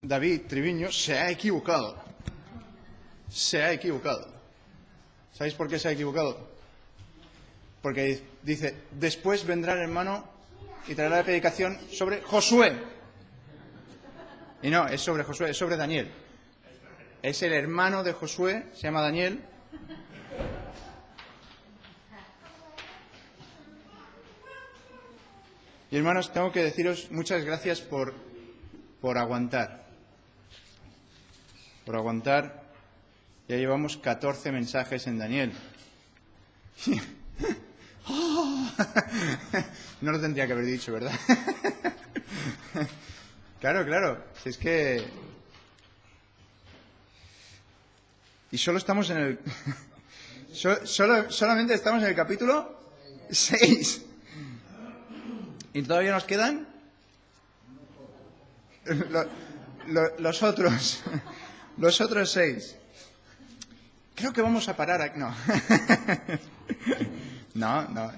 David Triviño se ha equivocado. Se ha equivocado. ¿Sabéis por qué se ha equivocado? Porque dice, después vendrá el hermano y traerá la predicación sobre Josué. Y no, es sobre Josué, es sobre Daniel. Es el hermano de Josué, se llama Daniel. Y hermanos, tengo que deciros muchas gracias por aguantar. Por aguantar. Ya llevamos 14 mensajes en Daniel. No lo tendría que haber dicho, ¿verdad? Claro. Si es que... Y solo estamos en el... solamente estamos en el capítulo 6. ¿Y todavía nos quedan? Los otros 6. Creo que vamos a parar aquí. No. No.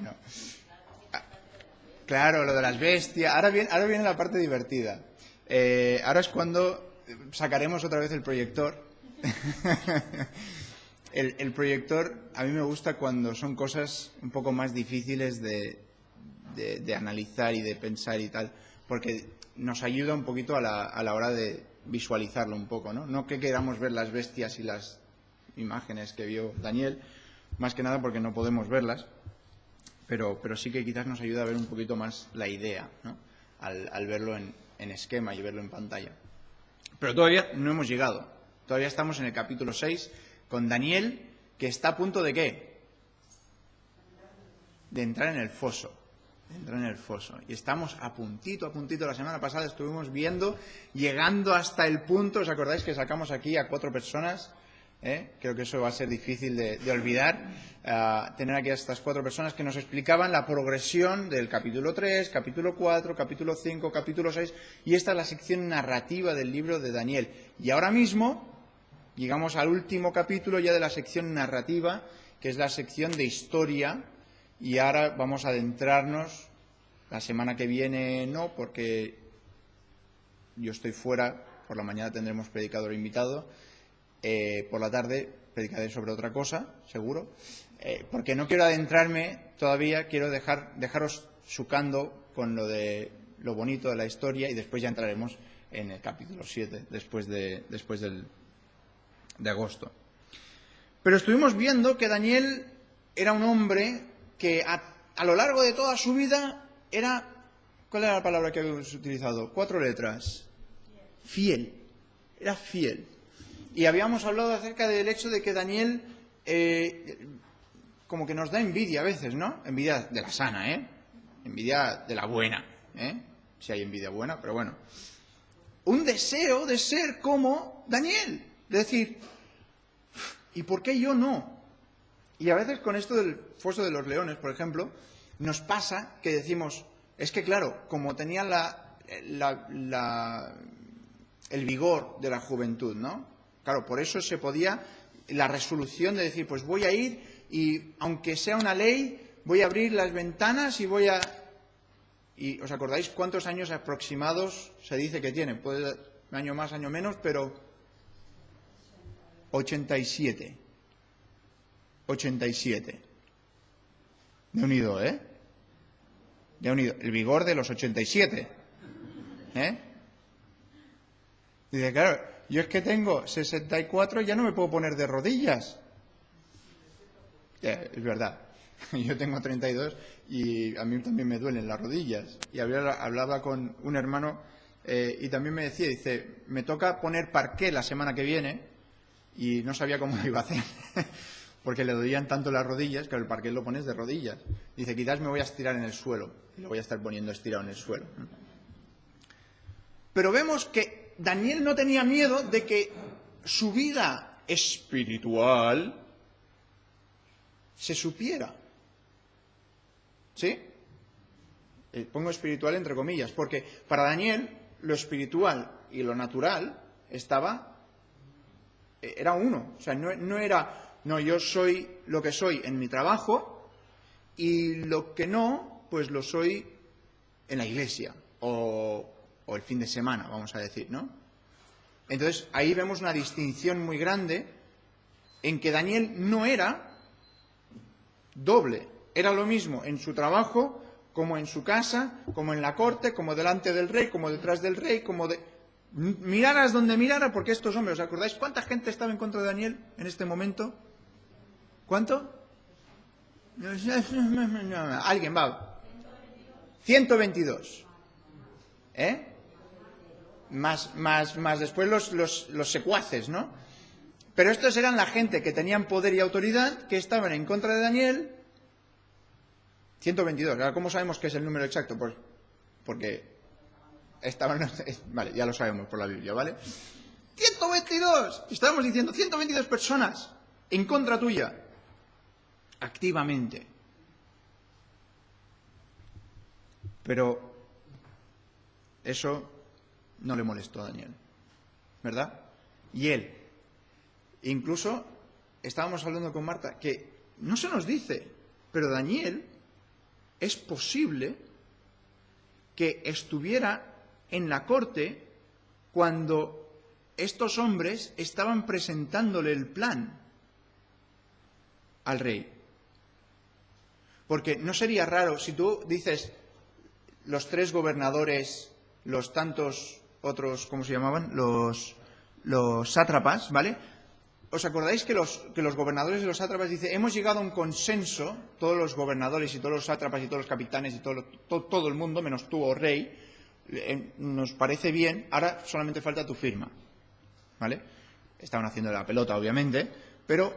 Claro, lo de las bestias. Ahora viene la parte divertida. Ahora es cuando sacaremos otra vez el proyector. El proyector a mí me gusta cuando son cosas un poco más difíciles de analizar y de pensar y tal, porque nos ayuda un poquito a la hora de visualizarlo un poco, ¿no? No que queramos ver las bestias y las imágenes que vio Daniel, más que nada porque no podemos verlas, pero sí que quizás nos ayuda a ver un poquito más la idea, ¿no? Al verlo en esquema y verlo en pantalla. Pero todavía no hemos llegado. Todavía estamos en el capítulo 6 con Daniel, que está a punto de ¿qué? De entrar en el foso. Y estamos a puntito. La semana pasada estuvimos viendo, llegando hasta el punto, ¿os acordáis que sacamos aquí a 4 personas? Creo que eso va a ser difícil de olvidar, tener aquí a estas 4 personas que nos explicaban la progresión del capítulo 3, capítulo 4, capítulo 5, capítulo 6, y esta es la sección narrativa del libro de Daniel. Y ahora mismo llegamos al último capítulo ya de la sección narrativa, que es la sección de historia. Y ahora vamos a adentrarnos, la semana que viene no, porque yo estoy fuera, por la mañana tendremos predicador invitado, por la tarde predicaré sobre otra cosa, seguro, porque no quiero adentrarme todavía, quiero dejaros chucando con lo bonito de la historia y después ya entraremos en el capítulo 7, después de agosto. Pero estuvimos viendo que Daniel era un hombre que a lo largo de toda su vida era... ¿Cuál era la palabra que habíamos utilizado? 4 letras. Fiel. Era fiel. Y habíamos hablado acerca del hecho de que Daniel como que nos da envidia a veces, ¿no? Envidia de la sana, Envidia de la buena, Si hay envidia buena, pero bueno. Un deseo de ser como Daniel. De decir, ¿y por qué yo no? Y a veces con esto del foso de los leones, por ejemplo, nos pasa que decimos, es que claro, como tenía el vigor de la juventud, ¿no? Claro, por eso se podía la resolución de decir, pues voy a ir y aunque sea una ley, voy a abrir las ventanas y voy a... ¿Y os acordáis cuántos años aproximados se dice que tiene? Puede ser año más, año menos, pero 87. De unido, De unido. El vigor de los 87. Dice, claro, yo es que tengo 64 y ya no me puedo poner de rodillas. Es verdad. Yo tengo 32 y a mí también me duelen las rodillas. Y hablaba con un hermano y también me decía, dice, me toca poner parqué la semana que viene y no sabía cómo lo iba a hacer. Porque le dolían tanto las rodillas, que el parqué lo pones de rodillas. Dice, quizás me voy a estirar en el suelo. Y lo voy a estar poniendo estirado en el suelo. Pero vemos que Daniel no tenía miedo de que su vida espiritual se supiera. ¿Sí? Pongo espiritual entre comillas, porque para Daniel lo espiritual y lo natural era uno. O sea, no era... No, yo soy lo que soy en mi trabajo y lo que no, pues lo soy en la iglesia o el fin de semana, vamos a decir, ¿no? Entonces, ahí vemos una distinción muy grande en que Daniel no era doble. Era lo mismo en su trabajo, como en su casa, como en la corte, como delante del rey, como detrás del rey, como de... Miraras donde mirara, porque estos hombres, ¿os acordáis cuánta gente estaba en contra de Daniel en este momento? ¿Cuánto? Alguien va. 122. Más después los secuaces, ¿no? Pero estos eran la gente que tenían poder y autoridad, que estaban en contra de Daniel. 122. Ahora, ¿cómo sabemos que es el número exacto? Pues porque estaban... Vale, ya lo sabemos por la Biblia, ¿vale? 122. Estábamos diciendo 122 personas en contra tuya, activamente. Pero eso no le molestó a Daniel, ¿verdad? Y él, incluso, estábamos hablando con Marta, que no se nos dice, pero Daniel es posible que estuviera en la corte cuando estos hombres estaban presentándole el plan al rey. Porque no sería raro si tú dices los 3 gobernadores, los tantos otros, ¿cómo se llamaban? Los sátrapas, ¿vale? ¿Os acordáis que los gobernadores y los sátrapas dicen, hemos llegado a un consenso, todos los gobernadores y todos los sátrapas y todos los capitanes y todo el mundo, menos tú, oh rey, nos parece bien, ahora solamente falta tu firma, ¿vale? Estaban haciendo la pelota, obviamente, pero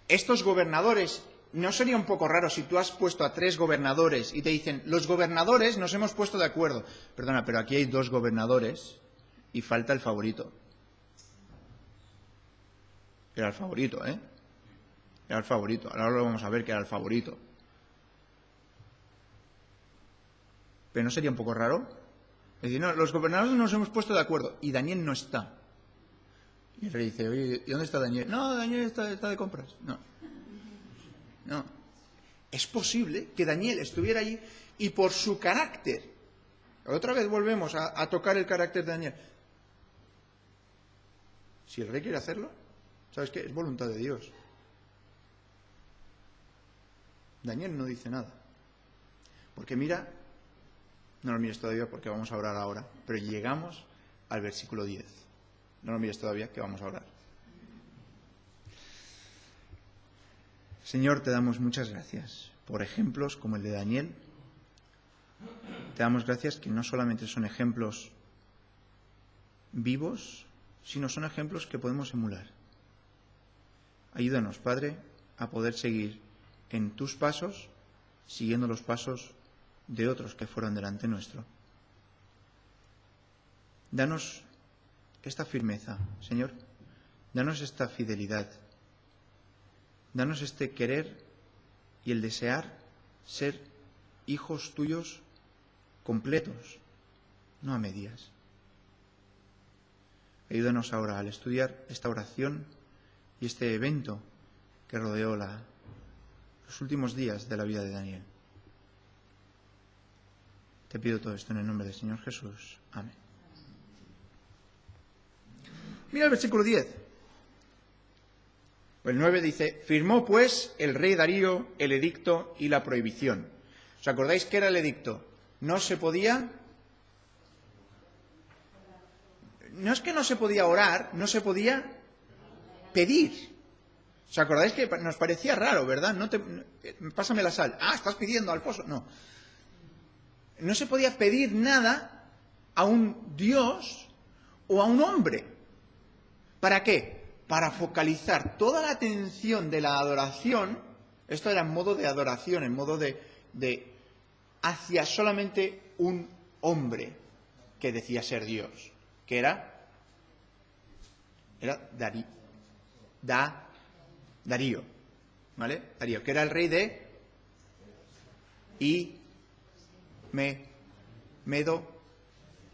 estos gobernadores, ¿no sería un poco raro si tú has puesto a 3 gobernadores y te dicen, los gobernadores nos hemos puesto de acuerdo? Perdona, pero aquí hay 2 gobernadores y falta el favorito. Era el favorito, ¿eh? Era el favorito. Ahora lo vamos a ver que era el favorito. ¿Pero no sería un poco raro? Es decir, no, los gobernadores nos hemos puesto de acuerdo y Daniel no está. Y el rey dice, oye, ¿y dónde está Daniel? No, Daniel está de compras. No. Es posible que Daniel estuviera allí y por su carácter, otra vez volvemos a tocar el carácter de Daniel. Si el rey quiere hacerlo, ¿sabes qué? Es voluntad de Dios. Daniel no dice nada. Porque mira, no lo mires todavía porque vamos a orar ahora, pero llegamos al versículo 10. No lo mires todavía que vamos a orar. Señor, te damos muchas gracias por ejemplos como el de Daniel. Te damos gracias que no solamente son ejemplos vivos, sino son ejemplos que podemos emular. Ayúdanos, Padre, a poder seguir en tus pasos, siguiendo los pasos de otros que fueron delante nuestro. Danos esta firmeza, Señor. Danos esta fidelidad. Danos este querer y el desear ser hijos tuyos completos, no a medias. Ayúdanos ahora al estudiar esta oración y este evento que rodeó los últimos días de la vida de Daniel. Te pido todo esto en el nombre del Señor Jesús. Amén. Mira el versículo 10. El 9 dice, firmó pues el rey Darío el edicto y la prohibición. ¿Os acordáis qué era el edicto? No se podía... No es que no se podía orar, no se podía pedir. ¿Os acordáis que nos parecía raro, verdad? Pásame la sal. Ah, estás pidiendo al foso. No. No se podía pedir nada a un Dios o a un hombre. ¿Para qué? Para focalizar toda la atención de la adoración. Esto era en modo de adoración, en modo de hacia solamente un hombre que decía ser Dios, que era Darío, ¿vale? Darío, que era el rey de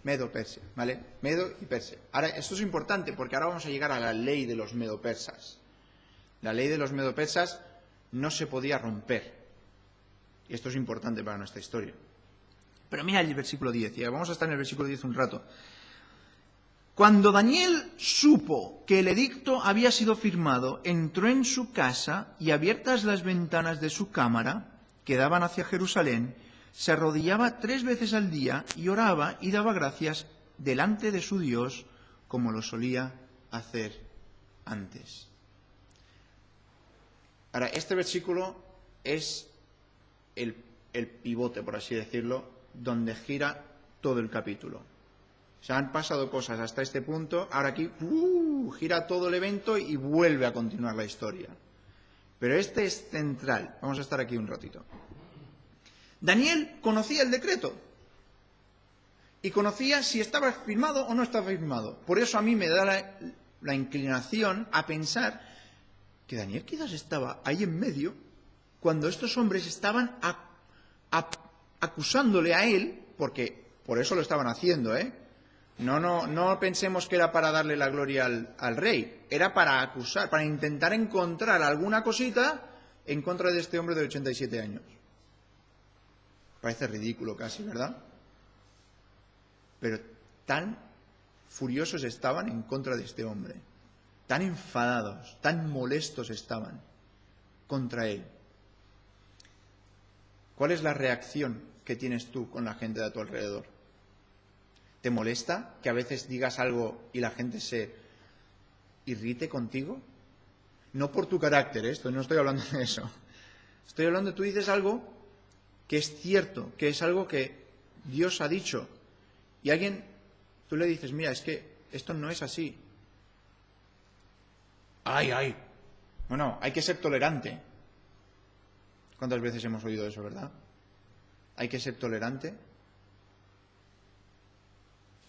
Medo-Persia, ¿vale? Medo y Persia. Ahora, esto es importante porque ahora vamos a llegar a la ley de los medo-persas. La ley de los medo-persas no se podía romper. Y esto es importante para nuestra historia. Pero mira el versículo 10, y vamos a estar en el versículo 10 un rato. Cuando Daniel supo que el edicto había sido firmado, entró en su casa y, abiertas las ventanas de su cámara, que daban hacia Jerusalén, se arrodillaba 3 veces al día y oraba y daba gracias delante de su Dios, como lo solía hacer antes. Ahora, este versículo es el pivote, por así decirlo, donde gira todo el capítulo. Se han pasado cosas hasta este punto, ahora aquí gira todo el evento y vuelve a continuar la historia. Pero este es central. Vamos a estar aquí un ratito. Daniel conocía el decreto y conocía si estaba firmado o no estaba firmado. Por eso a mí me da la inclinación a pensar que Daniel quizás estaba ahí en medio cuando estos hombres estaban acusándole a él, porque por eso lo estaban haciendo, No pensemos que era para darle la gloria al rey, era para acusar, para intentar encontrar alguna cosita en contra de este hombre de 87 años. Parece ridículo casi, ¿verdad? Pero tan furiosos estaban en contra de este hombre, tan enfadados, tan molestos estaban contra él. ¿Cuál es la reacción que tienes tú con la gente de a tu alrededor? ¿Te molesta que a veces digas algo y la gente se irrite contigo? No por tu carácter, no estoy hablando de eso. Estoy hablando de tú dices algo que es cierto, que es algo que Dios ha dicho. Y tú le dices, mira, es que esto no es así. ¡Ay! Bueno, hay que ser tolerante. ¿Cuántas veces hemos oído eso, verdad? Hay que ser tolerante.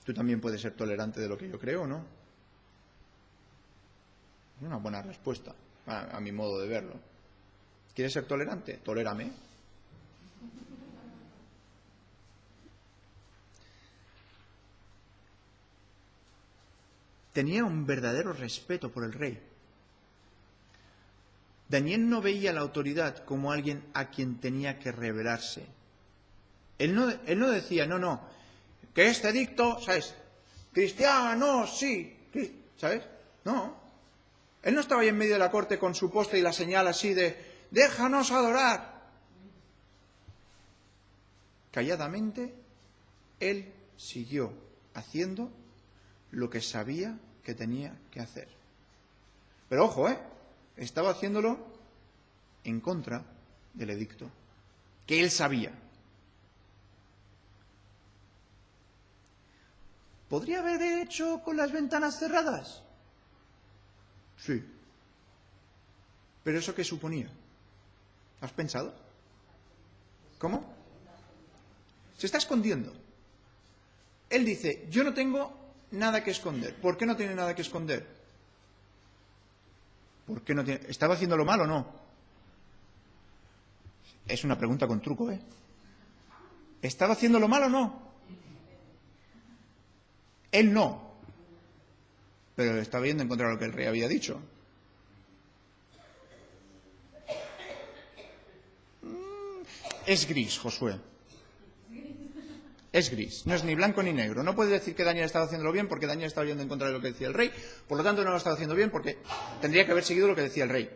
Tú también puedes ser tolerante de lo que yo creo, ¿no? Es una buena respuesta, a mi modo de verlo. ¿Quieres ser tolerante? Tolérame. Tenía un verdadero respeto por el rey. Daniel no veía a la autoridad como alguien a quien tenía que rebelarse. Él no decía, no, que este edicto, ¿sabes? Cristianos, sí, ¿sabes? No. Él no estaba ahí en medio de la corte con su poste y la señal así de, déjanos adorar. Calladamente, él siguió haciendo lo que sabía que tenía que hacer. Pero ojo, estaba haciéndolo en contra del edicto, que él sabía. ¿Podría haber hecho con las ventanas cerradas? Sí. ¿Pero eso qué suponía? ¿Has pensado? ¿Cómo? Se está escondiendo. Él dice, yo no tengo nada que esconder. ¿Por qué no tiene nada que esconder? ¿Por qué no tiene? ¿Estaba haciendo lo malo o no? Es una pregunta con truco, ¿Estaba haciendo lo malo o no? Él no. Pero estaba yendo en contra de lo que el rey había dicho. Es gris, Josué. Es gris. No es ni blanco ni negro. No puedes decir que Daniel estaba haciéndolo bien porque Daniel estaba yendo en contra de lo que decía el rey. Por lo tanto, no lo estaba haciendo bien porque tendría que haber seguido lo que decía el rey.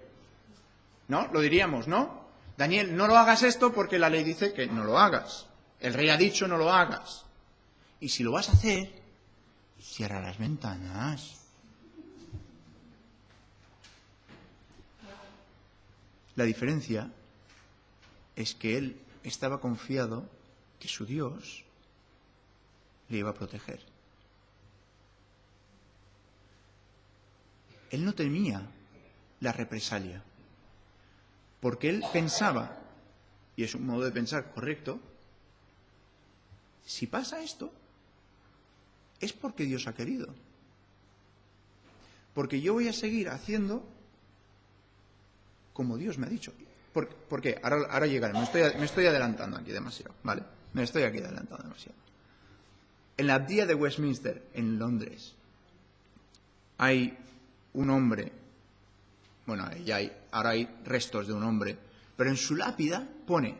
¿No? Lo diríamos, ¿no? Daniel, no lo hagas esto porque la ley dice que no lo hagas. El rey ha dicho no lo hagas. Y si lo vas a hacer, cierra las ventanas. La diferencia es que él estaba confiado que su Dios le iba a proteger. Él no temía la represalia, porque él pensaba, y es un modo de pensar correcto, si pasa esto, es porque Dios ha querido. Porque yo voy a seguir haciendo como Dios me ha dicho. ¿Por qué? Ahora llegaré. Me estoy adelantando aquí demasiado, ¿vale? Me estoy aquí adelantando demasiado. En la abadía de Westminster, en Londres, hay un hombre, ahora hay restos de un hombre, pero en su lápida pone,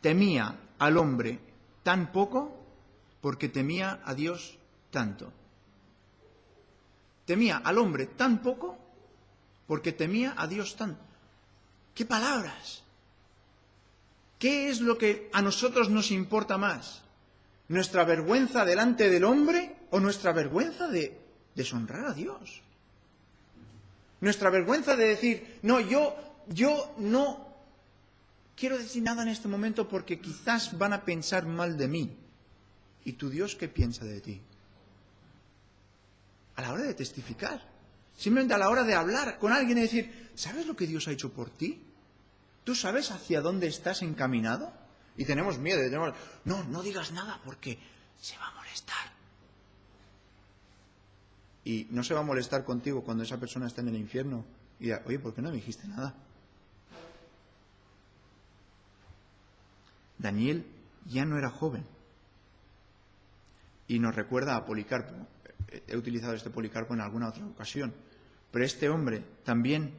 temía al hombre tan poco porque temía a Dios tanto. Temía al hombre tan poco porque temía a Dios tanto. ¡Qué palabras! ¿Qué es lo que a nosotros nos importa más? ¿Nuestra vergüenza delante del hombre o nuestra vergüenza de deshonrar a Dios? Nuestra vergüenza de decir, no, yo no quiero decir nada en este momento porque quizás van a pensar mal de mí. ¿Y tu Dios qué piensa de ti? A la hora de testificar, simplemente a la hora de hablar con alguien y decir, ¿sabes lo que Dios ha hecho por ti? ¿Tú sabes hacia dónde estás encaminado? Y tenemos miedo, no digas nada porque se va a molestar. Y no se va a molestar contigo cuando esa persona está en el infierno y diga, oye, ¿por qué no me dijiste nada? Daniel ya no era joven. Y nos recuerda a Policarpo. He utilizado este Policarpo en alguna otra ocasión. Pero este hombre, también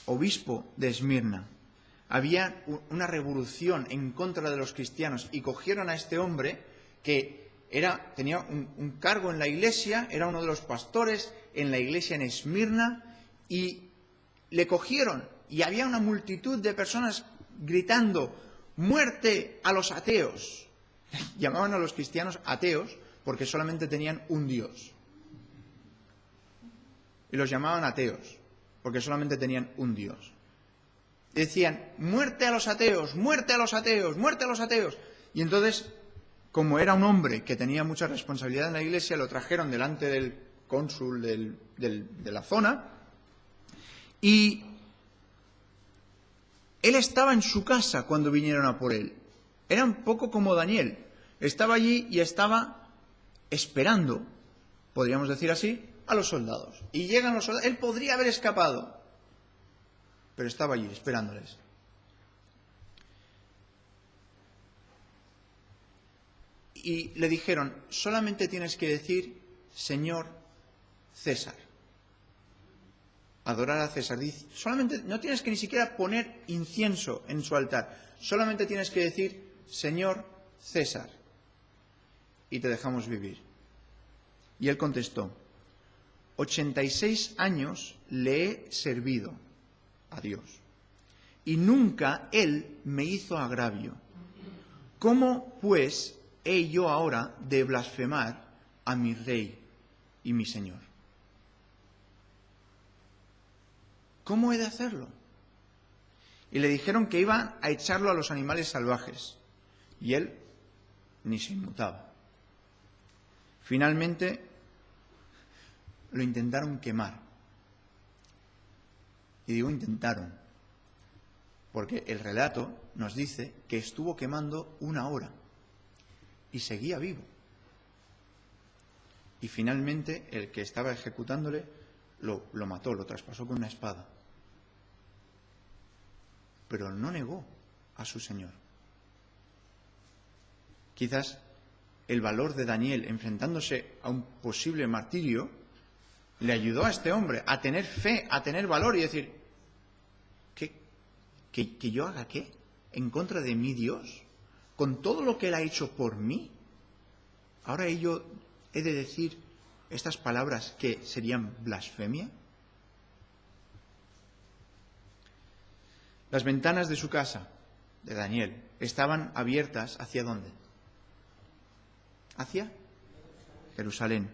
obispo de Esmirna, había una revolución en contra de los cristianos y cogieron a este hombre que tenía un cargo en la iglesia, era uno de los pastores en la iglesia en Esmirna, y le cogieron y había una multitud de personas gritando, ¡muerte a los ateos! Llamaban a los cristianos ateos porque solamente tenían un Dios. Y los llamaban ateos porque solamente tenían un Dios. Decían, ¡muerte a los ateos! ¡Muerte a los ateos! ¡Muerte a los ateos! Y entonces, como era un hombre que tenía mucha responsabilidad en la iglesia, lo trajeron delante del cónsul de la zona y él estaba en su casa cuando vinieron a por él. Era un poco como Daniel. Estaba allí y estaba esperando, podríamos decir así, a los soldados. Y llegan los soldados. Él podría haber escapado, pero estaba allí esperándoles. Y le dijeron, solamente tienes que decir, Señor César. Adorar a César. Solamente, no tienes que ni siquiera poner incienso en su altar. Solamente tienes que decir, Señor César. Y te dejamos vivir. Y él contestó, 86 años le he servido a Dios, y nunca él me hizo agravio. ¿Cómo, pues, he yo ahora de blasfemar a mi rey y mi señor? ¿Cómo he de hacerlo? Y le dijeron que iban a echarlo a los animales salvajes, y él ni se inmutaba. Finalmente lo intentaron quemar. Y digo intentaron, porque el relato nos dice que estuvo quemando 1 hora y seguía vivo. Y finalmente el que estaba ejecutándole lo mató, lo traspasó con una espada. Pero no negó a su Señor. Quizás el valor de Daniel enfrentándose a un posible martirio le ayudó a este hombre a tener fe, a tener valor y decir, ¿que yo haga qué? ¿En contra de mi Dios? ¿Con todo lo que Él ha hecho por mí? ¿Ahora yo he de decir estas palabras que serían blasfemia? Las ventanas de su casa, de Daniel, estaban abiertas ¿hacia dónde? Hacia Jerusalén.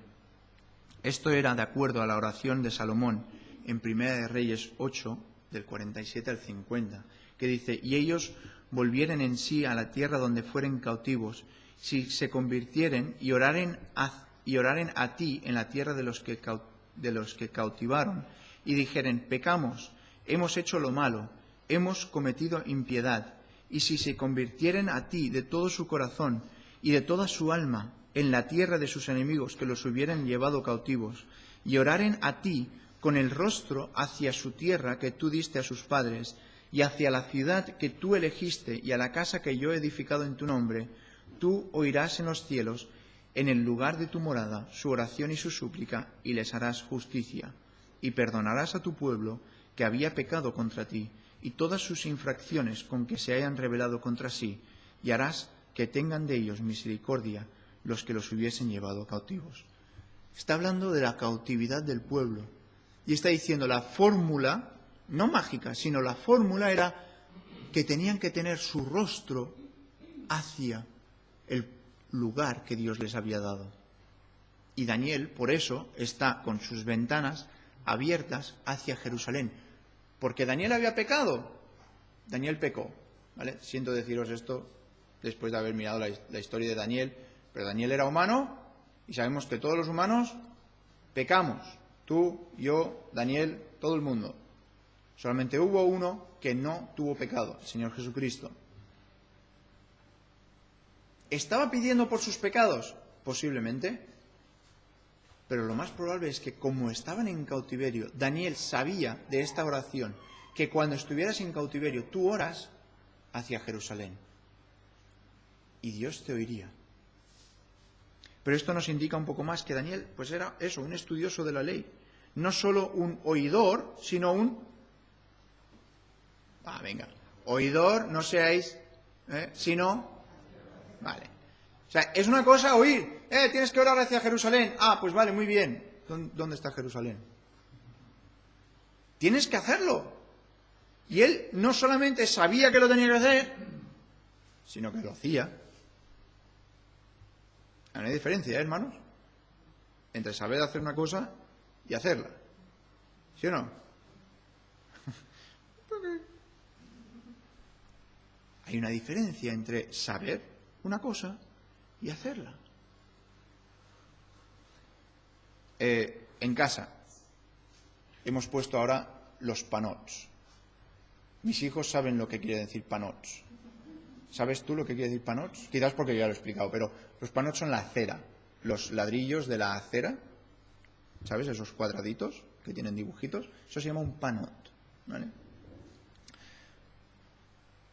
Esto era de acuerdo a la oración de Salomón en Primera de Reyes 8, del 47 al 50, que dice, y ellos volvieren en sí a la tierra donde fueren cautivos, si se convirtieren y oraren a ti en la tierra de los que cautivaron, y dijeren, pecamos, hemos hecho lo malo, hemos cometido impiedad, y si se convirtieren a ti de todo su corazón y de toda su alma en la tierra de sus enemigos que los hubieran llevado cautivos, y oraren a ti con el rostro hacia su tierra que tú diste a sus padres, y hacia la ciudad que tú elegiste y a la casa que yo he edificado en tu nombre, tú oirás en los cielos, en el lugar de tu morada, su oración y su súplica, y les harás justicia, y perdonarás a tu pueblo que había pecado contra ti, y todas sus infracciones con que se hayan rebelado contra sí, y harás que tengan de ellos misericordia los que los hubiesen llevado cautivos. Está hablando de la cautividad del pueblo. Y está diciendo la fórmula, no mágica, sino la fórmula era que tenían que tener su rostro hacia el lugar que Dios les había dado. Y Daniel, por eso, está con sus ventanas abiertas hacia Jerusalén. Porque Daniel había pecado. Daniel pecó, ¿vale? Siento deciros esto después de haber mirado la historia de Daniel, pero Daniel era humano y sabemos que todos los humanos pecamos. Tú, yo, Daniel, todo el mundo. Solamente hubo uno que no tuvo pecado, el Señor Jesucristo. ¿Estaba pidiendo por sus pecados? Posiblemente. Pero lo más probable es que como estaban en cautiverio, Daniel sabía de esta oración, que cuando estuvieras en cautiverio tú oras hacia Jerusalén. Y Dios te oiría. Pero esto nos indica un poco más que Daniel, pues era eso, un estudioso de la ley. No solo un oidor, sino un... oidor, no seáis, sino... Vale. O sea, es una cosa oír. Tienes que orar hacia Jerusalén. Pues vale, muy bien. ¿Dónde está Jerusalén? Tienes que hacerlo. Y él no solamente sabía que lo tenía que hacer, sino que lo hacía. Hay una diferencia, hermanos, entre saber hacer una cosa y hacerla. ¿Sí o no? Hay una diferencia entre saber una cosa y hacerla. En casa hemos puesto ahora los panots. Mis hijos saben lo que quiere decir panots. ¿Sabes tú lo que quiere decir panots? Quizás porque ya lo he explicado, pero los panots son la acera, los ladrillos de la acera, ¿sabes? Esos cuadraditos que tienen dibujitos, eso se llama un panot, ¿vale?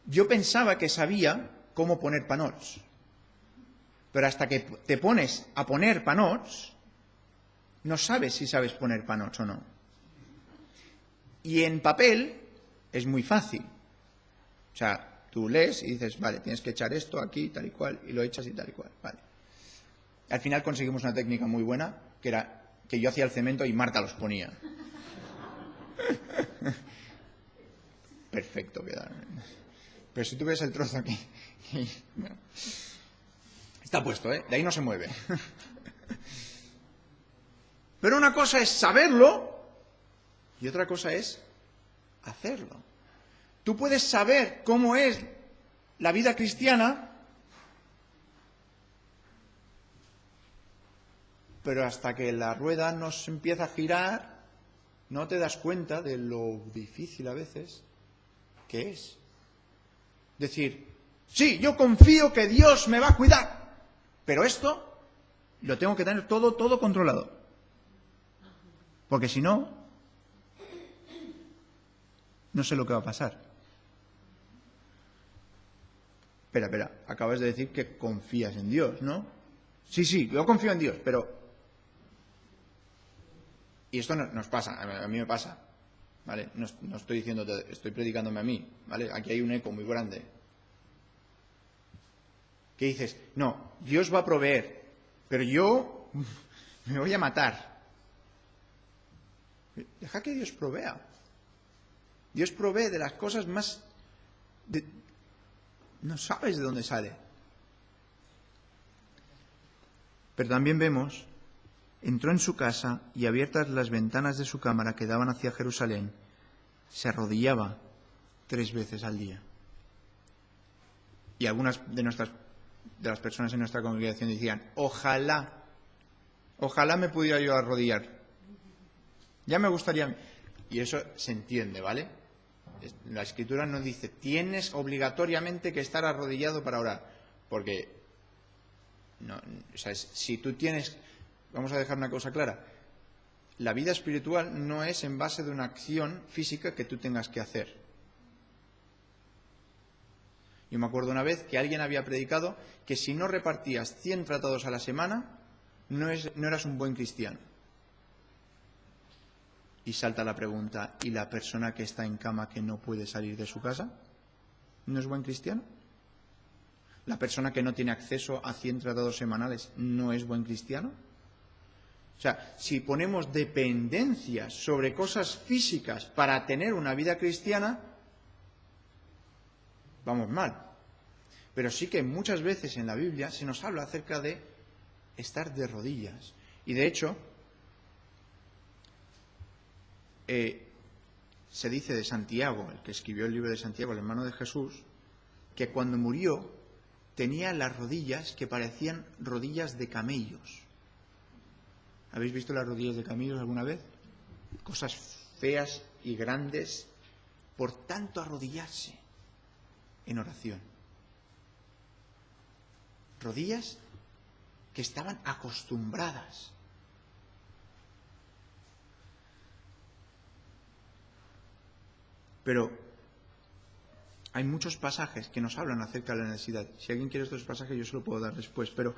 Yo pensaba que sabía cómo poner panots, pero hasta que te pones a poner panots, no sabes si sabes poner panots o no. Y en papel es muy fácil. O sea, tú lees y dices, vale, tienes que echar esto aquí, tal y cual, y lo echas y tal y cual, vale. Al final conseguimos una técnica muy buena, que era que yo hacía el cemento y Marta los ponía. Perfecto queda. Pero si tú ves el trozo aquí, está puesto, de ahí no se mueve. Pero una cosa es saberlo y otra cosa es hacerlo. Tú puedes saber cómo es la vida cristiana, pero hasta que la rueda no se empieza a girar, no te das cuenta de lo difícil a veces que es. Decir, sí, yo confío que Dios me va a cuidar, pero esto lo tengo que tener todo controlado. Porque si no, no sé lo que va a pasar. Espera, acabas de decir que confías en Dios, ¿no? Sí, yo confío en Dios, pero... Y esto nos pasa, a mí me pasa, ¿vale? No estoy diciéndote, estoy predicándome a mí, ¿vale? Aquí hay un eco muy grande. ¿Qué dices? No, Dios va a proveer, pero yo me voy a matar. Deja que Dios provea. Dios provee de las cosas más... No sabes de dónde sale. Pero también vemos, entró en su casa y abiertas las ventanas de su cámara que daban hacia Jerusalén, se arrodillaba 3 veces al día. Y algunas de las personas en nuestra congregación decían, ojalá me pudiera yo arrodillar. Ya me gustaría. Y eso se entiende, ¿vale? La Escritura no dice, tienes obligatoriamente que estar arrodillado para orar. Porque, no, o sea, si tú tienes, vamos a dejar una cosa clara, la vida espiritual no es en base de una acción física que tú tengas que hacer. Yo me acuerdo una vez que alguien había predicado que si no repartías 100 tratados a la semana, no eras un buen cristiano. Y salta la pregunta, ¿y la persona que está en cama que no puede salir de su casa? ¿No es buen cristiano? ¿La persona que no tiene acceso a 100 tratados semanales no es buen cristiano? O sea, si ponemos dependencias sobre cosas físicas para tener una vida cristiana, vamos mal. Pero sí que muchas veces en la Biblia se nos habla acerca de estar de rodillas. Y de hecho, se dice de Santiago, el que escribió el libro de Santiago, el hermano de Jesús, que cuando murió tenía las rodillas que parecían rodillas de camellos. ¿Habéis visto las rodillas de camellos alguna vez? Cosas feas y grandes por tanto arrodillarse en oración. Rodillas que estaban acostumbradas. Pero hay muchos pasajes que nos hablan acerca de la necesidad. Si alguien quiere estos pasajes, yo se lo puedo dar después. Pero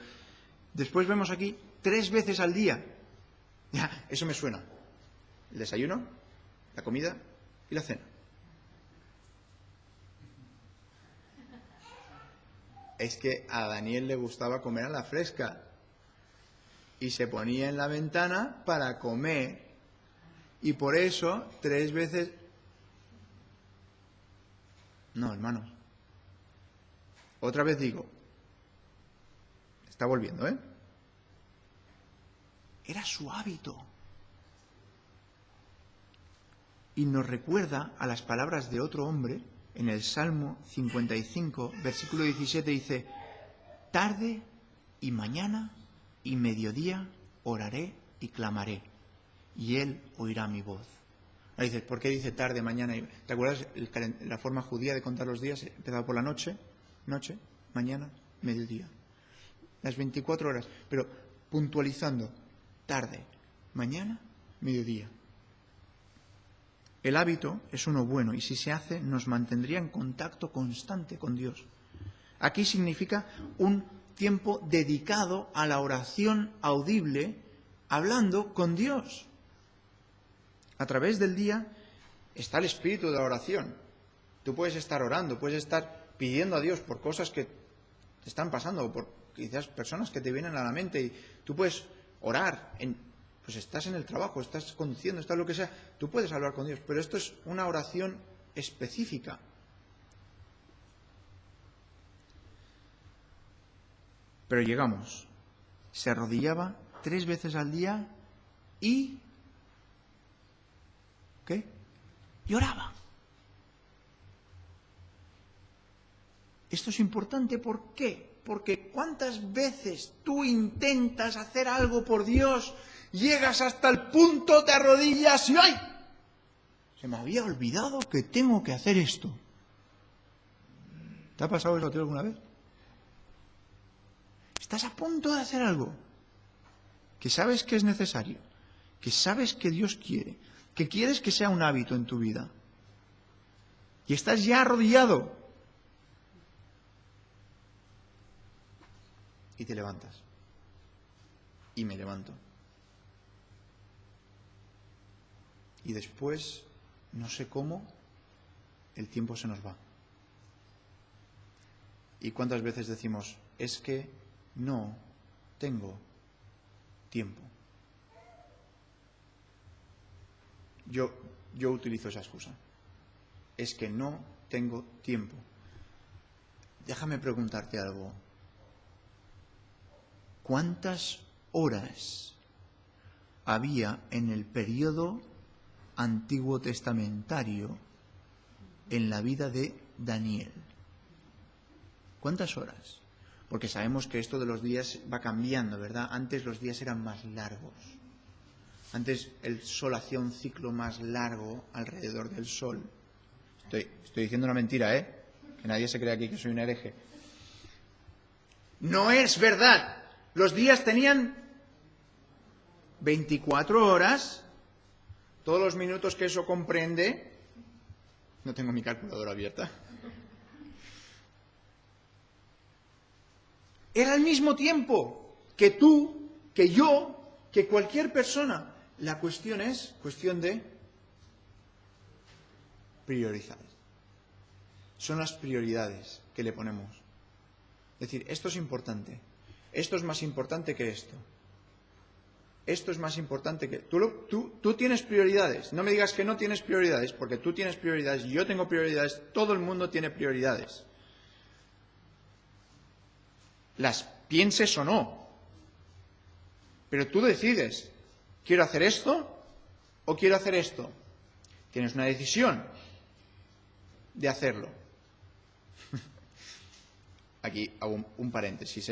después vemos aquí 3 veces al día. Ya, eso me suena. El desayuno, la comida y la cena. Es que a Daniel le gustaba comer a la fresca. Y se ponía en la ventana para comer. Y por eso 3 veces... No, hermanos. Otra vez digo. Está volviendo, ¿eh? Era su hábito. Y nos recuerda a las palabras de otro hombre en el Salmo 55, versículo 17, dice: tarde y mañana y mediodía oraré y clamaré, y Él oirá mi voz. Ahí dices, ¿por qué dice tarde, mañana? ¿Te acuerdas la forma judía de contar los días? Empezaba por la noche, mañana, mediodía. Las 24 horas, pero puntualizando, tarde, mañana, mediodía. El hábito es uno bueno y si se hace nos mantendría en contacto constante con Dios. Aquí significa un tiempo dedicado a la oración audible, hablando con Dios. A través del día está el espíritu de la oración. Tú puedes estar orando, puedes estar pidiendo a Dios por cosas que te están pasando, o por quizás personas que te vienen a la mente, y tú puedes orar, pues estás en el trabajo, estás conduciendo, estás lo que sea, tú puedes hablar con Dios, pero esto es una oración específica. Pero llegamos, se arrodillaba 3 veces al día y... ¿qué? Y oraba. Esto es importante, ¿por qué? Porque ¿cuántas veces tú intentas hacer algo por Dios, llegas hasta el punto, te arrodillas y ¡ay! Se me había olvidado que tengo que hacer esto. ¿Te ha pasado eso a ti alguna vez? Estás a punto de hacer algo que sabes que es necesario, que sabes que Dios quiere, que quieres que sea un hábito en tu vida. Y estás ya arrodillado. Y te levantas. Y me levanto. Y después, no sé cómo, el tiempo se nos va. ¿Y cuántas veces decimos, es que no tengo tiempo? Yo utilizo esa excusa. Es que no tengo tiempo. Déjame preguntarte algo. ¿Cuántas horas había en el periodo antiguo testamentario en la vida de Daniel? ¿Cuántas horas? Porque sabemos que esto de los días va cambiando, ¿verdad? Antes los días eran más largos. Antes el sol hacía un ciclo más largo alrededor del sol. Estoy diciendo una mentira, ¿eh? Que nadie se crea aquí que soy un hereje. No es verdad. Los días tenían 24 horas, todos los minutos que eso comprende. No tengo mi calculadora abierta. Era el mismo tiempo que tú, que yo, que cualquier persona. La cuestión es cuestión de priorizar. Son las prioridades que le ponemos. Es decir, esto es importante. Esto es más importante que esto. Esto es más importante que... Tú tienes prioridades. No me digas que no tienes prioridades, porque tú tienes prioridades, yo tengo prioridades, todo el mundo tiene prioridades. Las pienses o no. Pero tú decides, ¿quiero hacer esto o quiero hacer esto? Tienes una decisión de hacerlo. Aquí hago un paréntesis,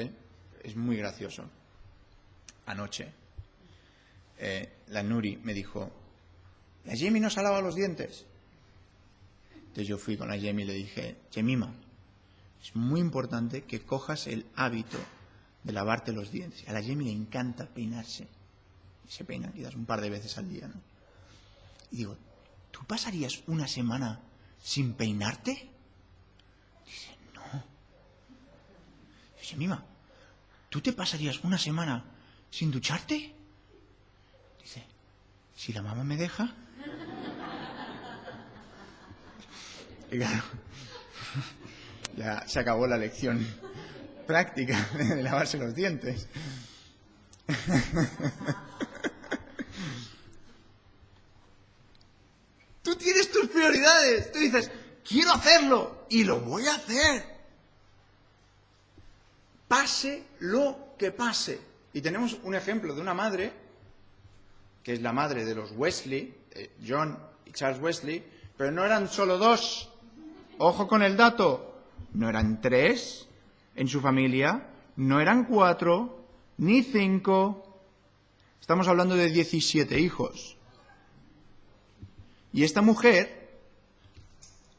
es muy gracioso. Anoche, la Nuri me dijo, la Yemi no se lava los dientes. Entonces yo fui con la Yemi y le dije, Yemima, es muy importante que cojas el hábito de lavarte los dientes. A la Yemi le encanta peinarse. Se peina quizás un par de veces al día, ¿no? Y digo, ¿tú pasarías una semana sin peinarte? Dice, no. Dice, Mima, ¿tú te pasarías una semana sin ducharte? Dice, si la mamá me deja. Y claro, ya se acabó la lección práctica de lavarse los dientes. Tú tienes tus prioridades. Tú dices, quiero hacerlo y lo voy a hacer. Pase lo que pase. Y tenemos un ejemplo de una madre, que es la madre de los Wesley, John y Charles Wesley, pero no eran solo dos. Ojo con el dato. No eran 3 en su familia, no eran 4, ni 5. Estamos hablando de 17 hijos. Y esta mujer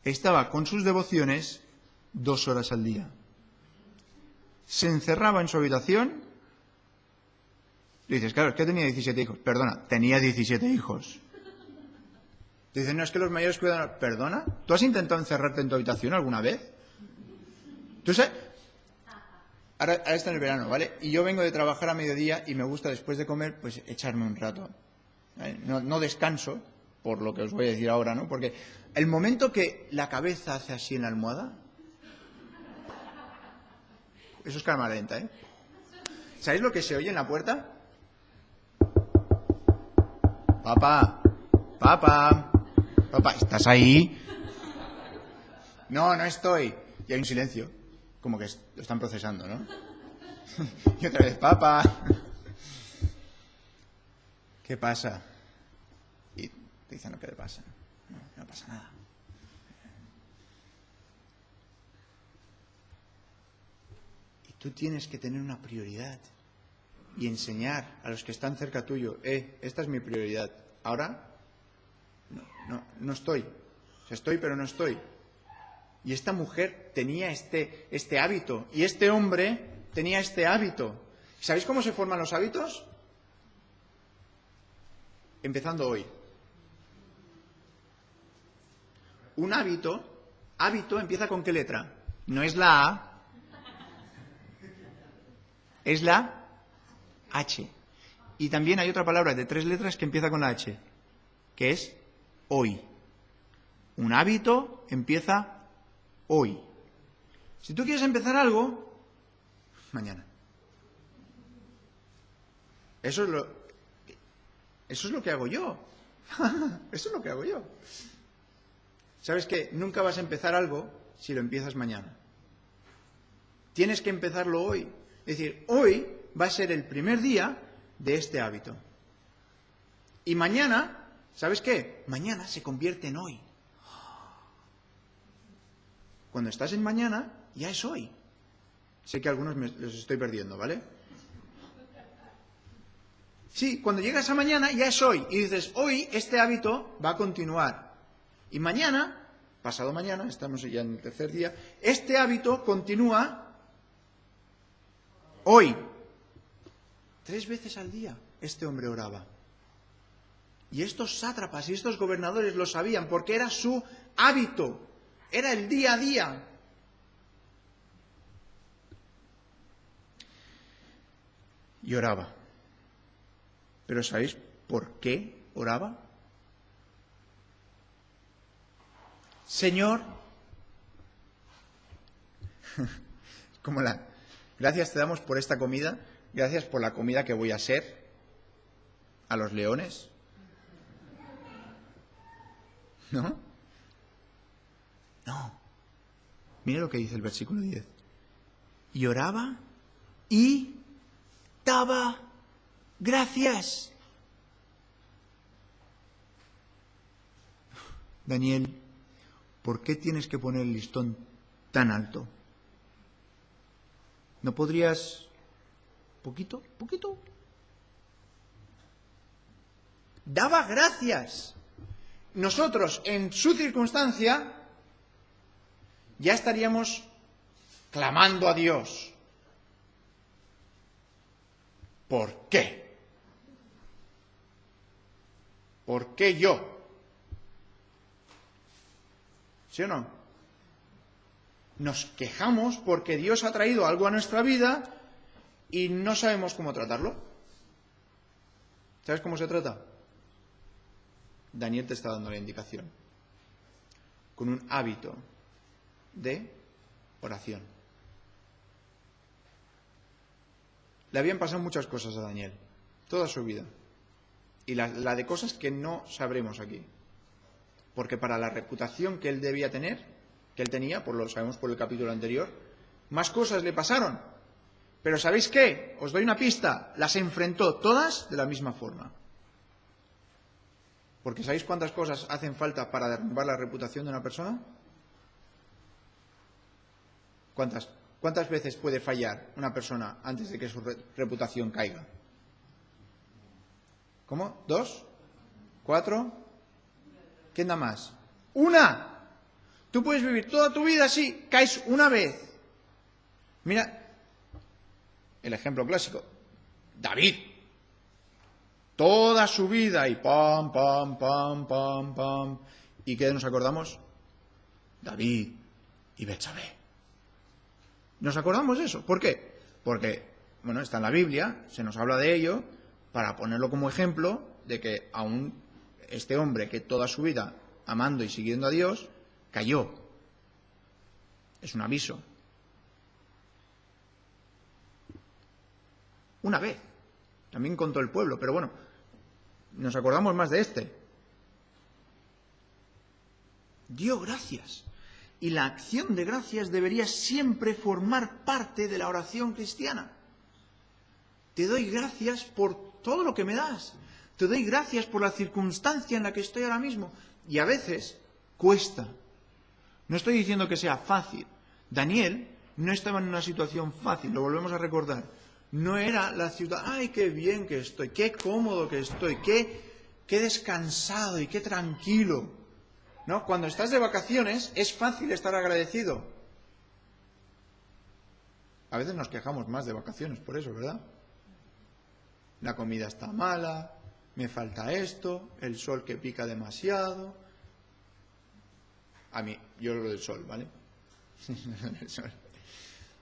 estaba con sus devociones 2 horas al día. Se encerraba en su habitación. Y dices, claro, es que tenía 17 hijos. Perdona, tenía 17 hijos. Dicen, no, es que los mayores cuidan... Perdona, ¿tú has intentado encerrarte en tu habitación alguna vez? ¿Tú sabes? Ahora está en el verano, ¿vale? Y yo vengo de trabajar a mediodía y me gusta después de comer, pues echarme un rato. ¿Vale? No descanso, por lo que os voy a decir ahora, ¿no? Porque el momento que la cabeza hace así en la almohada, eso es cámara lenta, ¿eh? ¿Sabéis lo que se oye en la puerta? Papá, papá, papá, ¿estás ahí? No, no estoy. Y hay un silencio, como que lo están procesando, ¿no? Y otra vez, papá. ¿Qué pasa? Y te dicen, ¿qué le pasa? No pasa nada. Y tú tienes que tener una prioridad y enseñar a los que están cerca tuyo, esta es mi prioridad. Ahora, no estoy. O sea, estoy, pero no estoy. Y esta mujer tenía este hábito, y este hombre tenía este hábito. ¿Sabéis cómo se forman los hábitos? Empezando hoy. Un hábito empieza ¿con qué letra? No es la A, es la H. Y también hay otra palabra de 3 letras que empieza con la H, que es hoy. Un hábito empieza hoy. Si tú quieres empezar algo, mañana. Eso es lo que hago yo. Eso es lo que hago yo. ¿Sabes qué? Nunca vas a empezar algo si lo empiezas mañana. Tienes que empezarlo hoy. Es decir, hoy va a ser el primer día de este hábito. Y mañana, ¿sabes qué? Mañana se convierte en hoy. Cuando estás en mañana, ya es hoy. Sé que algunos los estoy perdiendo, ¿vale? Sí, cuando llegas a mañana, ya es hoy. Y dices, hoy este hábito va a continuar. Y mañana, pasado mañana, estamos ya en el tercer día, este hábito continúa hoy. 3 veces al día este hombre oraba. Y estos sátrapas y estos gobernadores lo sabían porque era su hábito. Era el día a día. Y oraba. ¿Pero sabéis por qué oraba? Señor, gracias te damos por esta comida, gracias por la comida que voy a ser, a los leones? ¿No? No. Mira lo que dice el versículo 10. Y oraba y daba gracias. Daniel, ¿por qué tienes que poner el listón tan alto? ¿No podrías poquito? Daba gracias. Nosotros, en su circunstancia, ya estaríamos clamando a Dios. ¿Por qué? ¿Por qué yo? ¿Sí o no? Nos quejamos porque Dios ha traído algo a nuestra vida y no sabemos cómo tratarlo. ¿Sabes cómo se trata? Daniel te está dando la indicación. Con un hábito de oración. Le habían pasado muchas cosas a Daniel, toda su vida. Y la de cosas que no sabremos aquí. Porque para la reputación que él debía tener, que él tenía, lo sabemos por el capítulo anterior, más cosas le pasaron. Pero ¿sabéis qué? Os doy una pista. Las enfrentó todas de la misma forma. Porque ¿sabéis cuántas cosas hacen falta para derrumbar la reputación de una persona? ¿Cuántas? ¿Cuántas veces puede fallar una persona antes de que su reputación caiga? ¿Cómo? ¿2? ¿4? ¿Quién da más? ¡Una! Tú puedes vivir toda tu vida así, caes una vez. Mira, el ejemplo clásico. David. Toda su vida y pam, pam, pam, pam, pam. ¿Y qué nos acordamos? David y Betsabé. ¿Nos acordamos de eso? ¿Por qué? Porque, bueno, está en la Biblia, se nos habla de ello, para ponerlo como ejemplo de que aún este hombre que toda su vida amando y siguiendo a Dios, cayó. Es un aviso. Una vez. También contó el pueblo, pero bueno, nos acordamos más de este. Dio gracias. Y la acción de gracias debería siempre formar parte de la oración cristiana. Te doy gracias por todo lo que me das. Te doy gracias por la circunstancia en la que estoy ahora mismo. Y a veces cuesta. No estoy diciendo que sea fácil. Daniel no estaba en una situación fácil, lo volvemos a recordar. No era la ciudad, ¡ay, qué bien que estoy! ¡Qué cómodo que estoy! ¡Qué descansado y qué tranquilo! ¿No? Cuando estás de vacaciones es fácil estar agradecido. A veces nos quejamos más de vacaciones por eso, ¿verdad? La comida está mala, me falta esto, el sol que pica demasiado. A mí, yo lo del sol, ¿vale? El sol.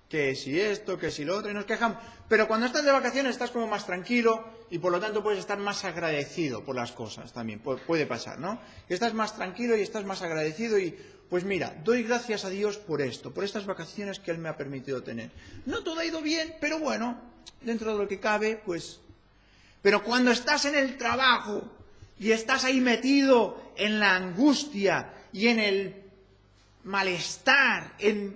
Que si esto, que si lo otro, y nos quejamos. Pero cuando estás de vacaciones estás como más tranquilo y por lo tanto puedes estar más agradecido por las cosas también. Puede pasar, ¿no? Estás más tranquilo y estás más agradecido y, pues mira, doy gracias a Dios por esto, por estas vacaciones que Él me ha permitido tener. No todo ha ido bien, pero bueno, dentro de lo que cabe, pues... Pero cuando estás en el trabajo y estás ahí metido en la angustia y en el malestar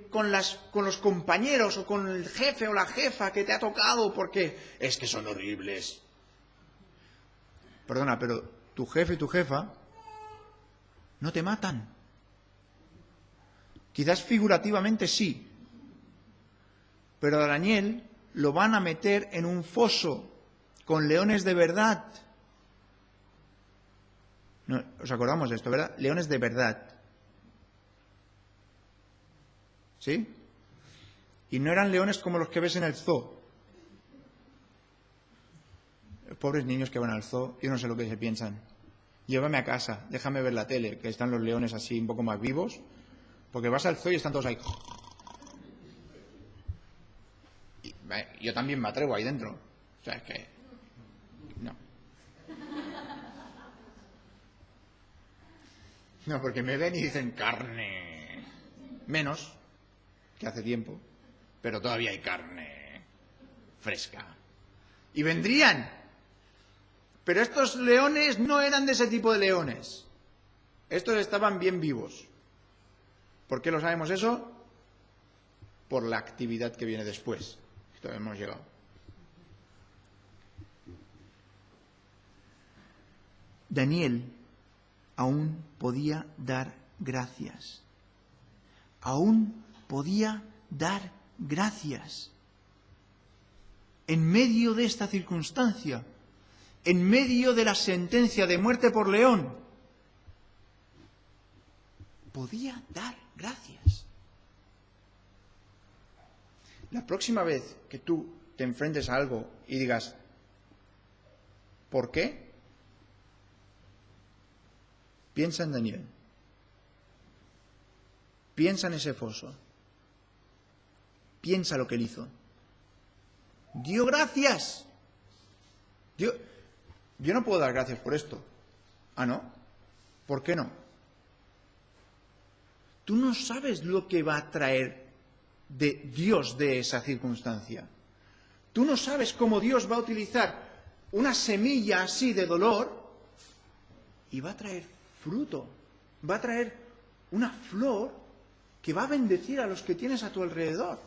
con los compañeros o con el jefe o la jefa que te ha tocado porque es que son horribles. Perdona, pero tu jefe y tu jefa no te matan. Quizás figurativamente sí, pero a Daniel lo van a meter en un foso con leones de verdad. No, ¿os acordamos de esto, verdad? Leones de verdad. ¿Sí? Y no eran leones como los que ves en el zoo. Los pobres niños que van al zoo, yo no sé lo que se piensan. Llévame a casa, déjame ver la tele, que están los leones así un poco más vivos, porque vas al zoo y están todos ahí. Y, yo también me atrevo ahí dentro. O sea, es que... No. No, porque me ven y dicen carne. Menos que hace tiempo, pero todavía hay carne fresca. Y vendrían Pero estos leones no eran de ese tipo de leones. Estos estaban bien vivos. ¿Por qué lo sabemos eso? Por la actividad que viene después. Esto hemos llegado. Daniel aún podía dar gracias. Aún podía dar gracias. En medio de esta circunstancia, en medio de la sentencia de muerte por león, podía dar gracias. La próxima vez que tú te enfrentes a algo y digas, ¿por qué? Piensa en Daniel. Piensa en ese foso. Piensa lo que él hizo. Dio gracias. Yo no puedo dar gracias por esto. ¿Ah, no? ¿Por qué no? Tú no sabes lo que va a traer de Dios de esa circunstancia. Tú no sabes cómo Dios va a utilizar una semilla así de dolor y va a traer fruto. Va a traer una flor que va a bendecir a los que tienes a tu alrededor.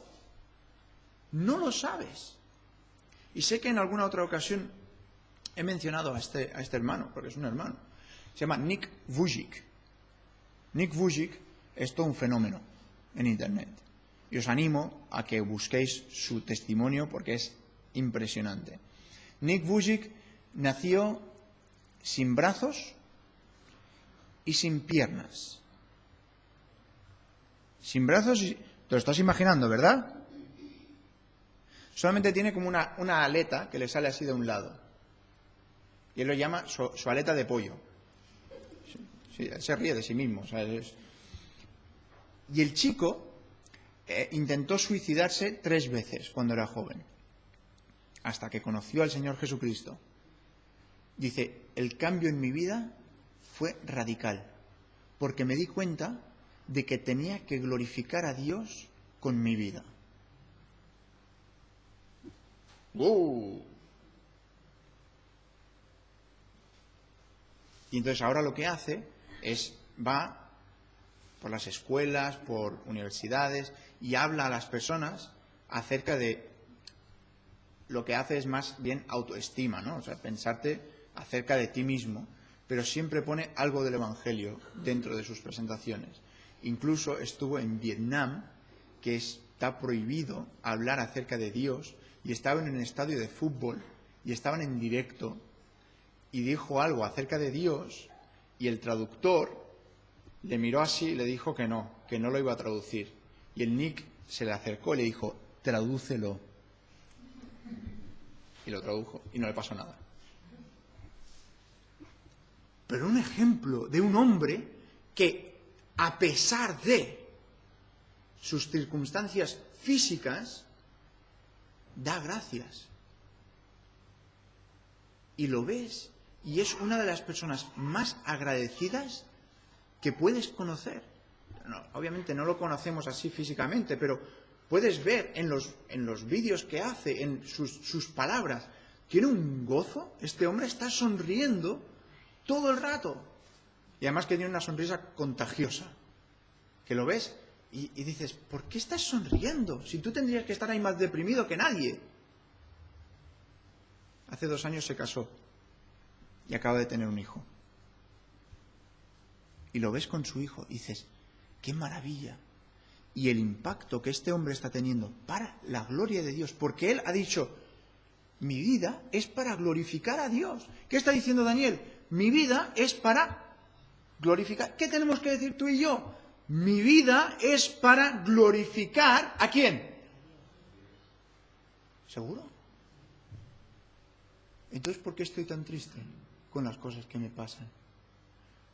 No lo sabes. Y sé que en alguna otra ocasión he mencionado a este hermano, porque es un hermano. Se llama Nick Vujicic. Nick Vujicic es todo un fenómeno en Internet. Y os animo a que busquéis su testimonio porque es impresionante. Nick Vujicic nació sin brazos y sin piernas. Sin brazos y... Te lo estás imaginando, ¿verdad? Solamente tiene como una aleta que le sale así de un lado. Y él lo llama su aleta de pollo. Sí, él se ríe de sí mismo. ¿Sabes? Y el chico intentó suicidarse 3 veces cuando era joven. Hasta que conoció al Señor Jesucristo. Dice, el cambio en mi vida fue radical. Porque me di cuenta de que tenía que glorificar a Dios con mi vida. Y entonces ahora lo que hace es, va por las escuelas, por universidades, y habla a las personas acerca de lo que hace es más bien autoestima, ¿no? O sea, pensarte acerca de ti mismo, pero siempre pone algo del Evangelio dentro de sus presentaciones. Incluso estuvo en Vietnam, que está prohibido hablar acerca de Dios, y estaba en un estadio de fútbol, y estaban en directo, y dijo algo acerca de Dios, y el traductor le miró así y le dijo que no lo iba a traducir. Y el Nick se le acercó y le dijo, tradúcelo. Y lo tradujo, y no le pasó nada. Pero un ejemplo de un hombre que, a pesar de sus circunstancias físicas, da gracias. Y lo ves, y es una de las personas más agradecidas que puedes conocer. No, obviamente no lo conocemos así físicamente, pero puedes ver en los vídeos que hace, en sus palabras, tiene un gozo. Este hombre está sonriendo todo el rato. Y además que tiene una sonrisa contagiosa. Que lo ves y dices, ¿por qué estás sonriendo? Si tú tendrías que estar ahí más deprimido que nadie. Hace 2 años se casó y acaba de tener un hijo. Y lo ves con su hijo y dices, ¡qué maravilla! Y el impacto que este hombre está teniendo para la gloria de Dios, porque él ha dicho, mi vida es para glorificar a Dios. ¿Qué está diciendo Daniel? Mi vida es para glorificar. ¿Qué tenemos que decir tú y yo? Mi vida es para glorificar ¿a quién? ¿Seguro? Entonces, ¿por qué estoy tan triste con las cosas que me pasan?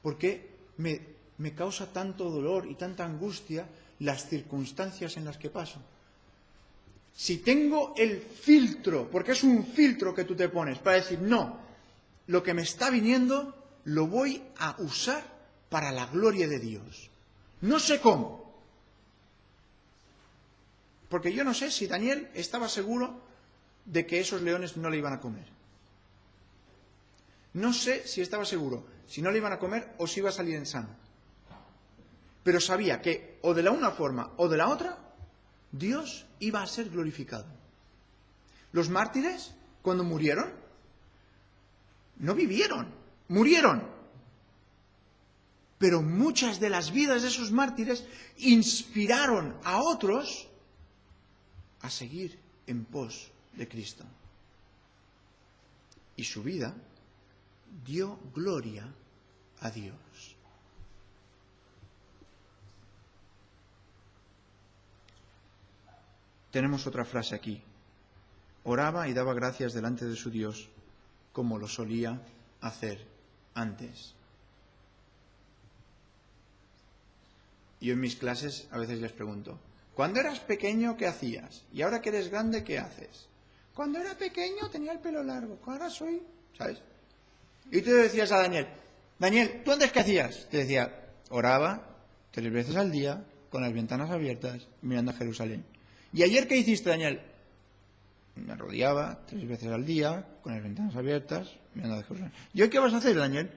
¿Por qué me causa tanto dolor y tanta angustia las circunstancias en las que paso? Si tengo el filtro, porque es un filtro que tú te pones para decir, no, lo que me está viniendo lo voy a usar para la gloria de Dios. No sé cómo. Porque yo no sé si Daniel estaba seguro de que esos leones no le iban a comer. No sé si estaba seguro si no le iban a comer o si iba a salir en sano. Pero sabía que o de la una forma o de la otra, Dios iba a ser glorificado. Los mártires, cuando murieron, no vivieron, murieron. Pero muchas de las vidas de esos mártires inspiraron a otros a seguir en pos de Cristo. Y su vida dio gloria a Dios. Tenemos otra frase aquí. Oraba y daba gracias delante de su Dios, como lo solía hacer antes. Yo en mis clases a veces les pregunto, cuando eras pequeño, ¿qué hacías? Y ahora que eres grande, ¿qué haces? Cuando era pequeño tenía el pelo largo, ahora soy, ¿sabes? Y tú decías a Daniel, ¿tú antes qué hacías? Te decía, oraba 3 veces al día, con las ventanas abiertas, mirando a Jerusalén. ¿Y ayer qué hiciste, Daniel? Me arrodillaba 3 veces al día, con las ventanas abiertas, mirando a Jerusalén. ¿Y hoy qué vas a hacer, Daniel?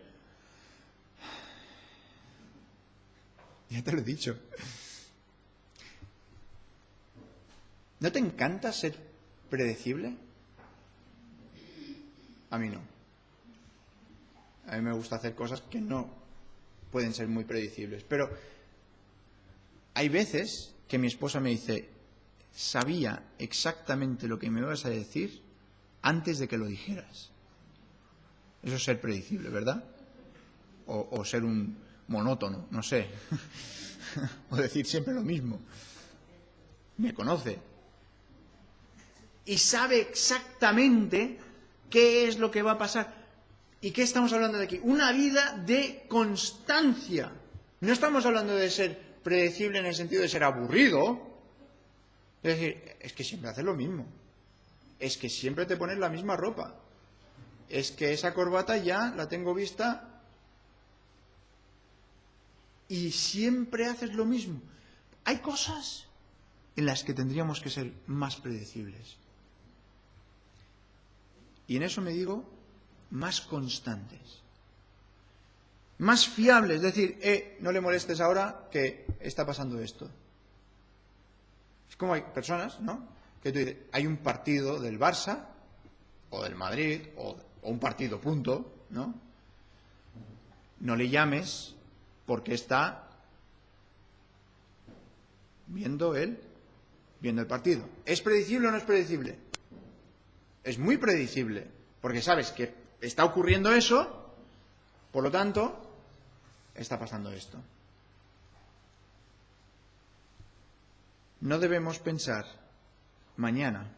Ya te lo he dicho. ¿No te encanta ser predecible? A mí no. A mí me gusta hacer cosas que no pueden ser muy predecibles. Pero hay veces que mi esposa me dice, sabía exactamente lo que me ibas a decir antes de que lo dijeras. Eso es ser predecible, ¿verdad? O ser un monótono, no sé. O decir siempre lo mismo. Me conoce. Y sabe exactamente qué es lo que va a pasar. ¿Y qué estamos hablando de aquí? Una vida de constancia. No estamos hablando de ser predecible en el sentido de ser aburrido. Es decir, es que siempre haces lo mismo. Es que siempre te pones la misma ropa. Es que esa corbata ya la tengo vista y siempre haces lo mismo. Hay cosas en las que tendríamos que ser más predecibles. Y en eso me digo más constantes, más fiables. Es decir, no le molestes ahora que está pasando esto. Es como hay personas, ¿no? Que tú dices, hay un partido del Barça o del Madrid o un partido, punto, ¿no? No le llames porque está viendo el partido. ¿Es predecible o no es predecible? Es muy predecible, porque sabes que está ocurriendo eso, por lo tanto, está pasando esto. No debemos pensar mañana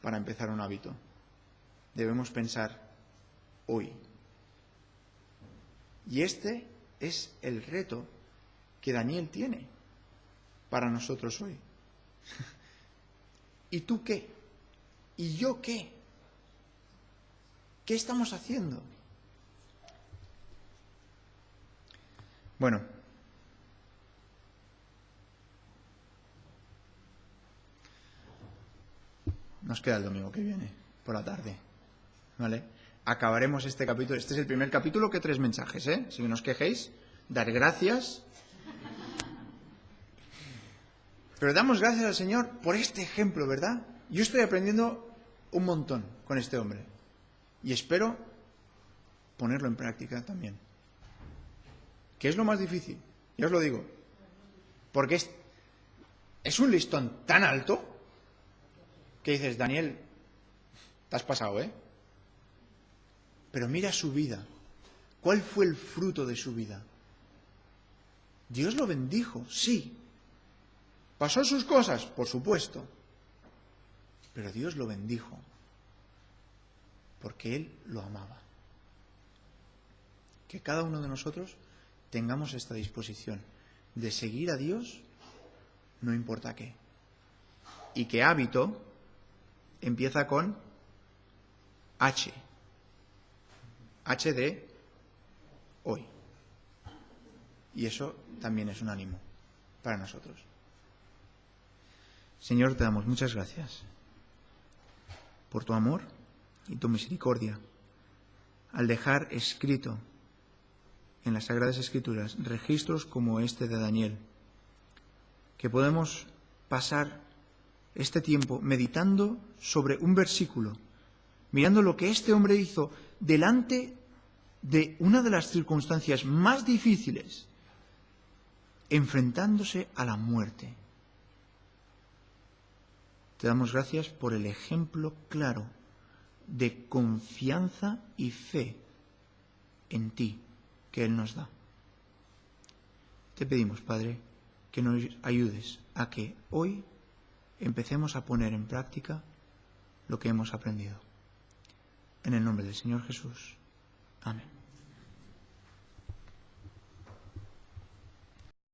para empezar un hábito. Debemos pensar hoy. Y este es el reto que Daniel tiene para nosotros hoy. ¿Y tú qué? ¿Y yo qué? ¿Qué estamos haciendo? Bueno, nos queda el domingo que viene, por la tarde, ¿vale? Acabaremos este capítulo. Este es el primer capítulo que 3 mensajes, ¿eh? Si no os quejéis, dar gracias. Pero damos gracias al Señor por este ejemplo, ¿verdad? Yo estoy aprendiendo un montón con este hombre. Y espero ponerlo en práctica también. ¿Qué es lo más difícil? Ya os lo digo. Porque es un listón tan alto que dices, Daniel, te has pasado, ¿eh? Pero mira su vida. ¿Cuál fue el fruto de su vida? Dios lo bendijo, sí. ¿Pasó sus cosas? Por supuesto. Pero Dios lo bendijo. Porque Él lo amaba. Que cada uno de nosotros tengamos esta disposición de seguir a Dios, no importa qué. Y que hábito empieza con H. H de hoy. Y eso también es un ánimo para nosotros. Señor, te damos muchas gracias por tu amor y tu misericordia al dejar escrito en las Sagradas Escrituras registros como este de Daniel, que podemos pasar este tiempo meditando sobre un versículo, mirando lo que este hombre hizo delante de una de las circunstancias más difíciles, enfrentándose a la muerte. Te damos gracias por el ejemplo claro de confianza y fe en ti que Él nos da. Te pedimos, Padre, que nos ayudes a que hoy empecemos a poner en práctica lo que hemos aprendido. En el nombre del Señor Jesús. Amén.